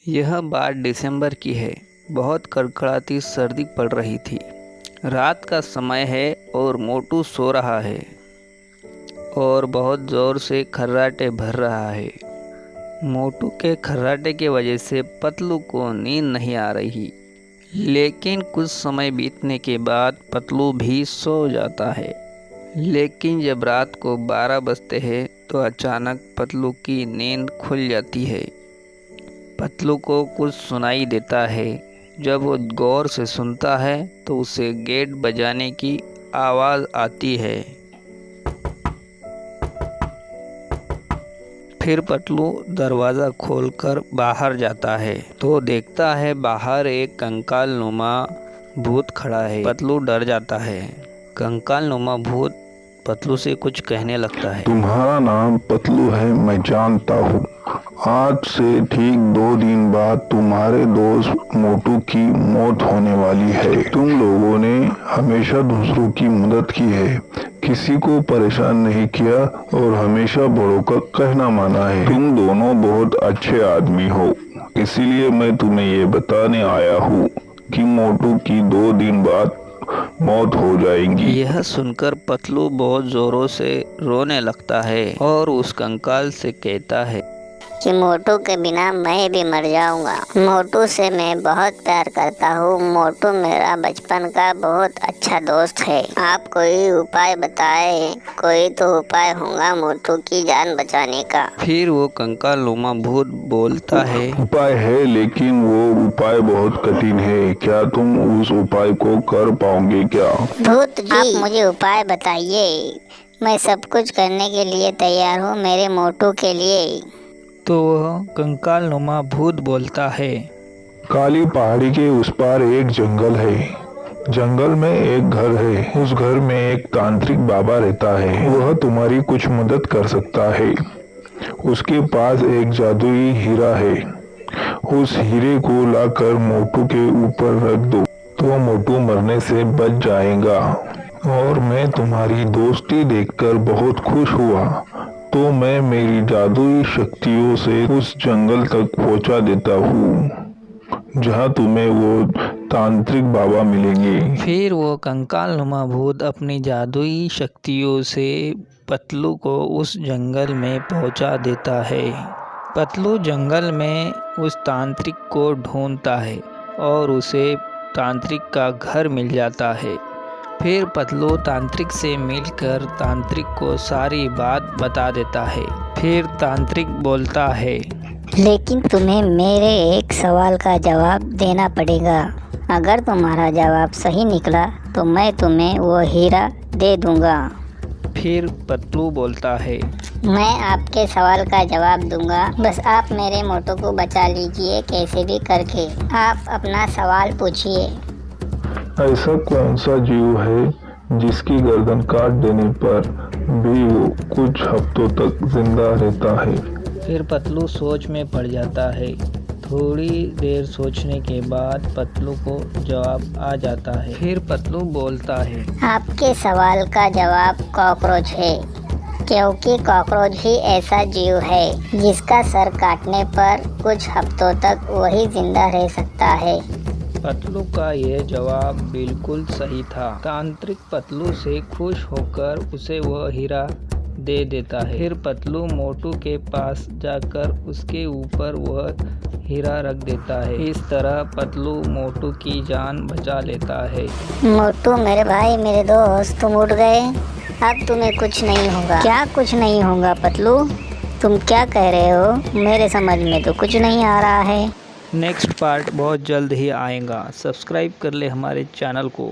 यह बात दिसंबर की है। बहुत कड़कड़ाती सर्दी पड़ रही थी। रात का समय है और मोटू सो रहा है और बहुत ज़ोर से खर्राटे भर रहा है। मोटू के खर्राटे की वजह से पतलू को नींद नहीं आ रही, लेकिन कुछ समय बीतने के बाद पतलू भी सो जाता है। लेकिन जब रात को 12 बजते हैं तो अचानक पतलू की नींद खुल जाती है। पतलू को कुछ सुनाई देता है। जब वो गौर से सुनता है तो उसे गेट बजाने की आवाज़ आती है। फिर पतलू दरवाज़ा खोलकर बाहर जाता है तो देखता है बाहर एक कंकाल नुमा भूत खड़ा है। पतलू डर जाता है। कंकाल नुमा भूत पतलू से कुछ कहने लगता है। तुम्हारा नाम पतलू है, मैं जानता हूँ। आज से ठीक 2 दिन बाद तुम्हारे दोस्त मोटू की मौत होने वाली है। तुम लोगों ने हमेशा दूसरों की मदद की है, किसी को परेशान नहीं किया और हमेशा बड़ों का कहना माना है। तुम दोनों बहुत अच्छे आदमी हो, इसीलिए मैं तुम्हें ये बताने आया हूँ कि मोटू की 2 दिन बाद मौत हो जाएगी। यह सुनकर पतलू बहुत जोरों से रोने लगता है और उस कंकाल से कहता है कि मोटू के बिना मैं भी मर जाऊंगा। मोटू से मैं बहुत प्यार करता हूँ। मोटू मेरा बचपन का बहुत अच्छा दोस्त है। आप कोई उपाय बताए, कोई तो उपाय होगा मोटू की जान बचाने का। फिर वो कंकाल नुमा भूत बोलता है, उपाय है, लेकिन वो उपाय बहुत कठिन है। क्या तुम उस उपाय को कर पाओगे क्या? भूत जी, आप मुझे उपाय बताइए। मैं सब कुछ करने के लिए तैयार हूँ मेरे मोटू के लिए। तो वह कंकाल नुमा भूत बोलता है, काली पहाड़ी के उस पार एक जंगल है। जंगल में एक घर है। उस घर में एक तांत्रिक बाबा रहता है। वह तुम्हारी कुछ मदद कर सकता है। उसके पास एक जादुई हीरा है। उस हीरे को लाकर मोटू के ऊपर रख दो तो मोटू मरने से बच जाएगा। और मैं तुम्हारी दोस्ती देखकर बहुत खुश हुआ, तो मैं मेरी जादुई शक्तियों से उस जंगल तक पहुंचा देता हूँ जहाँ तुम्हें वो तांत्रिक बाबा मिलेंगे। फिर वो कंकाल नुमा भूत अपनी जादुई शक्तियों से पतलू को उस जंगल में पहुंचा देता है। पतलू जंगल में उस तांत्रिक को ढूंढता है और उसे तांत्रिक का घर मिल जाता है। फिर पतलू तांत्रिक से मिलकर तांत्रिक को सारी बात बता देता है। फिर तांत्रिक बोलता है, लेकिन तुम्हें मेरे एक सवाल का जवाब देना पड़ेगा। अगर तुम्हारा जवाब सही निकला तो मैं तुम्हें वो हीरा दे दूंगा। फिर पतलू बोलता है, मैं आपके सवाल का जवाब दूंगा, बस आप मेरे मोटू को बचा लीजिए कैसे भी करके। आप अपना सवाल पूछिए। ऐसा कौन सा जीव है जिसकी गर्दन काट देने पर भी वो कुछ हफ्तों तक जिंदा रहता है? फिर पतलू सोच में पड़ जाता है। थोड़ी देर सोचने के बाद पतलू को जवाब आ जाता है। फिर पतलू बोलता है, आपके सवाल का जवाब कॉकरोच है, क्योंकि कॉकरोच ही ऐसा जीव है जिसका सर काटने पर कुछ हफ्तों तक वही जिंदा रह सकता है। पतलू का यह जवाब बिल्कुल सही था। तांत्रिक पतलू से खुश होकर उसे वह हीरा दे देता है। फिर पतलू मोटू के पास जाकर उसके ऊपर वह हीरा रख देता है। इस तरह पतलू मोटू की जान बचा लेता है। मोटू मेरे भाई, मेरे दोस्त, तुम उठ गए। अब तुम्हें कुछ नहीं होगा। क्या कुछ नहीं होगा पतलू? तुम क्या कह रहे हो? मेरे समझ में तो कुछ नहीं आ रहा है। नेक्स्ट पार्ट बहुत जल्द ही आएगा। सब्सक्राइब कर ले हमारे चैनल को।